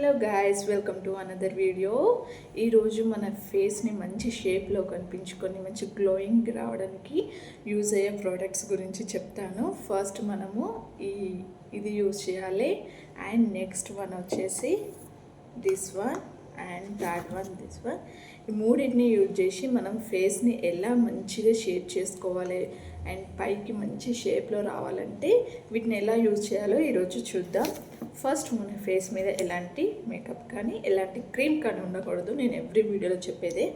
Hello guys, welcome to another video. ఈరోజు మన ఫేస్ని మంచి షేప్లో కనిపించుకొని మంచి గ్లోయింగ్ రావడానికి యూజ్ అయ్యే ప్రోడక్ట్స్ గురించి చెప్తాను. ఫస్ట్ మనము ఇది యూజ్ చేయాలి. అండ్ నెక్స్ట్ వన్ వచ్చేసి this one and third one this one. ఈ మూడింటిని యూజ్ చేసి మనం ఫేస్ని ఎలా మంచిగా షేప్ చేసుకోవాలి అండ్ పైకి మంచి షేప్లో రావాలంటే వీటిని ఎలా యూజ్ చేయాలో ఈరోజు చూద్దాం. ఫస్ట్ మన ఫేస్ మీద ఎలాంటి మేకప్ కానీ ఎలాంటి క్రీమ్ కానీ ఉండకూడదు. నేను ఎవ్రీ వీడియోలో చెప్పేదే.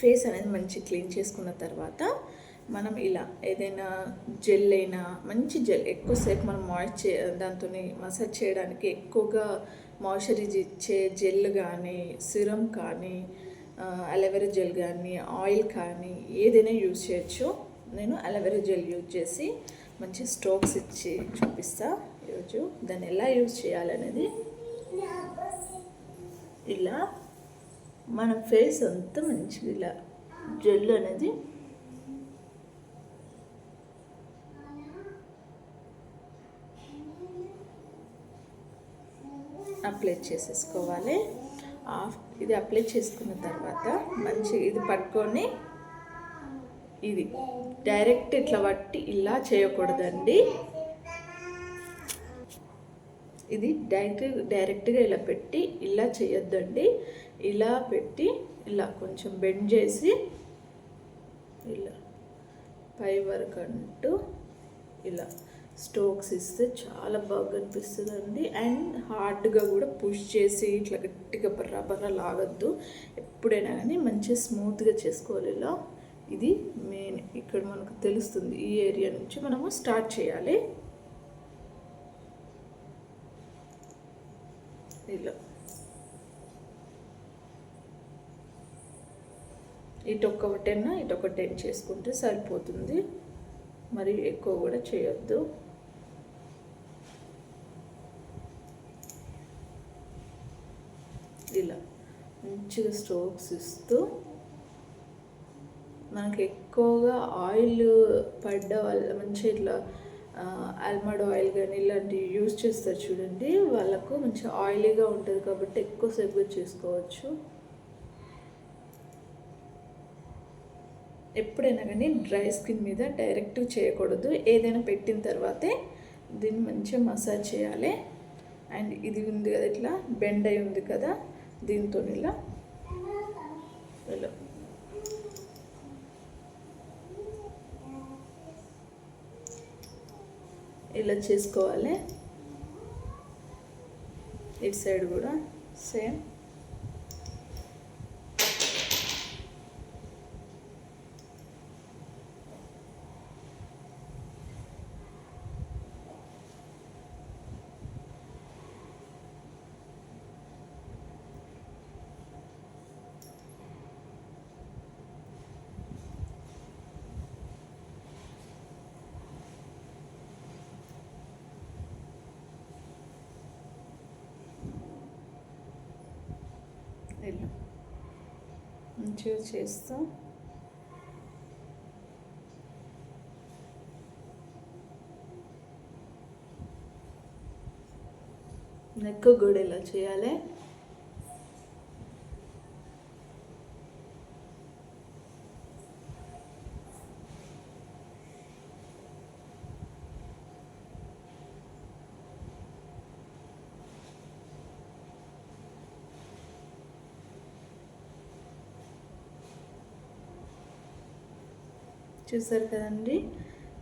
ఫేస్ అనేది మంచి క్లీన్ చేసుకున్న తర్వాత మనం ఇలా ఏదైనా జెల్ అయినా మంచి జెల్ ఎక్కువసేపు మనం దాంతో మసాజ్ చేయడానికి ఎక్కువగా మాయిశ్చరైజ్ ఇచ్చే జెల్ కానీ సిరం కానీ అలోవెరా జెల్ కానీ ఆయిల్ కానీ ఏదైనా యూజ్ చేయొచ్చు. నేను అలోవెరా జెల్ యూజ్ చేసి మంచి స్ట్రోక్స్ ఇచ్చి చూపిస్తా ఈరోజు. దాన్ని ఎలా యూజ్ చేయాలనేది ఇలా మన ఫేస్ అంతా మంచిగా ఇలా జెల్ అనేది అప్లై చేసేసుకోవాలి. ఇది అప్లై చేసుకున్న తర్వాత మంచి ఇది పట్టుకొని ఇది డైరెక్ట్ ఇట్లా పట్టి ఇలా చేయకూడదండి. ఇది డైరెక్ట్గా ఇలా పెట్టి ఇలా చేయొద్దండి. ఇలా పెట్టి ఇలా కొంచెం బెండ్ చేసి ఇలా పై వరకు అంటూ ఇలా స్ట్రోక్స్ ఇస్తే చాలా బాగా కనిపిస్తుందండి. అండ్ హార్డ్గా కూడా పుష్ చేసి ఇట్లా గట్టిగా బర్రా లాగద్దు. ఎప్పుడైనా కానీ మంచిగా స్మూత్గా చేసుకోవాలి. ఇలా ఇది మెయిన్ ఇక్కడ మనకు తెలుస్తుంది. ఈ ఏరియా నుంచి మనము స్టార్ట్ చేయాలి. ఇలా ఇటొక 10 చేసుకుంటే సరిపోతుంది. మరి ఎక్కువ కూడా చేయొద్దు. ఇలా మంచిగా స్ట్రోక్స్ ఇస్తూ మనకి ఎక్కువగా ఆయిల్ పడ్డ వాళ్ళ మంచిగా ఇట్లా ఆల్మండ్ ఆయిల్ కానీ ఇలాంటివి యూజ్ చేస్తారు చూడండి, వాళ్ళకు మంచిగా ఆయిలీగా ఉంటుంది కాబట్టి ఎక్కువసేపు చేసుకోవచ్చు. ఎప్పుడైనా కానీ డ్రై స్కిన్ మీద డైరెక్ట్ చేయకూడదు. ఏదైనా పెట్టిన తర్వాతే దీన్ని మంచిగా మసాజ్ చేయాలి. అండ్ ఇది ఉంది కదా ఇట్లా బెండ్ అయి ఉంది కదా, దీంతో ఇలా ఇలా చేసుకోవాలి. ఇటు సైడ్ కూడా సేమ్. ఇలా మంచిగా చేస్తూ నెక్ కూడా ఇలా చేయాలి. చూసారు కదండి,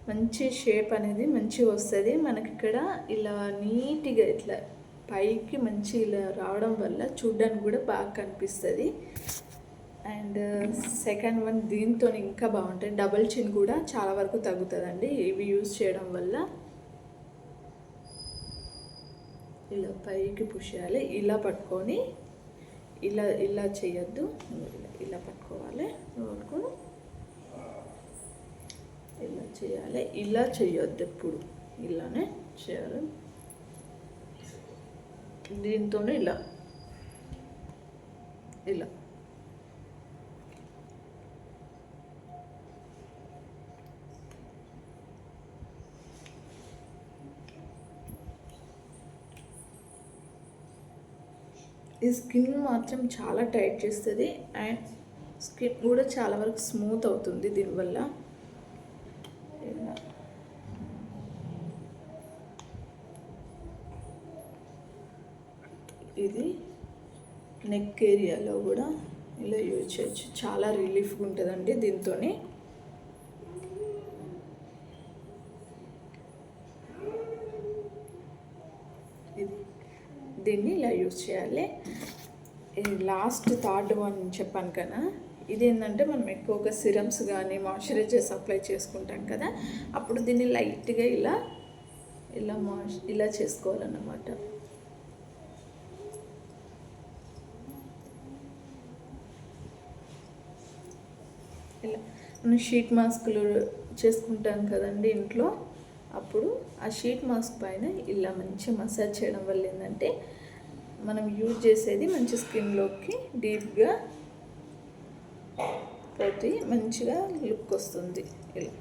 మంచి షేప్ అనేది మంచిగా వస్తుంది మనకి. ఇక్కడ ఇలా నీట్గా ఇట్లా పైకి మంచి ఇలా రావడం వల్ల చూడ్డానికి కూడా బాగా కనిపిస్తుంది. అండ్ సెకండ్ వన్ దీంతో ఇంకా బాగుంటుంది. డబల్ చిన్ కూడా చాలా వరకు తగ్గుతుందండి ఇవి యూజ్ చేయడం వల్ల. ఇలా పైకి పుష్ చేయాలి. ఇలా పట్టుకొని ఇలా చేయొద్దు, ఇలా పట్టుకోవాలి. పట్టుకొని ఇలా చేయాలి. ఇలా చేయొద్దు, ఎప్పుడు ఇలానే చేయాలి. దీంతోనే ఇలా ఈ స్కిన్ మాత్రం చాలా టైట్ చేస్తుంది అండ్ స్కిన్ కూడా చాలా వరకు స్మూత్ అవుతుంది దీనివల్ల. ఇది నెక్ ఏరియాలో కూడా ఇలా యూజ్ చేయొచ్చు, చాలా రిలీఫ్గా ఉంటుందండి దీంతో. దీన్ని ఇలా యూజ్ చేయాలి. లాస్ట్ థర్డ్ వన్ చెప్పాను కదా, ఇది ఏంటంటే మనం ఎక్కువగా సిరమ్స్ కానీ మాయిశ్చరైజర్స్ అప్లై చేసుకుంటాం కదా, అప్పుడు దీన్ని లైట్గా ఇలా ఇలా ఇలా చేసుకోవాలన్నమాట. ఇలా మనం షీట్ మాస్కులు చేసుకుంటాం కదండి ఇంట్లో, అప్పుడు ఆ షీట్ మాస్క్ పైన ఇలా మంచిగా మసాజ్ చేయడం వల్ల ఏంటంటే మనం యూజ్ చేసేది మంచి స్కిన్లోకి డీప్గా పోతే మంచిగా లుక్ వస్తుంది. ఇలా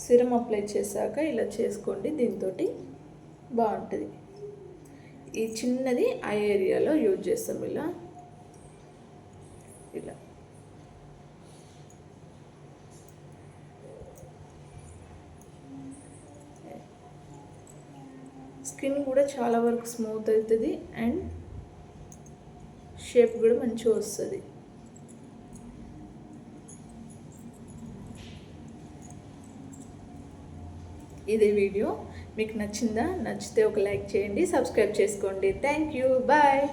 సిరం అప్లై చేశాక ఇలా చేసుకోండి, దీంతో బాగుంటుంది. ఈ చిన్నది ఐ ఏరియాలో యూజ్ చేస్తాం. ఇలా ఇలా స్కిన్ కూడా చాలా వరకు స్మూత్ అవుతుంది అండ్ షేప్ కూడా మంచిగా వస్తుంది. ఇదే వీడియో మీకు నచ్చిందా? నచ్చితే ఒక లైక్ చేయండి, సబ్స్క్రైబ్ చేసుకోండి. Thank you, bye.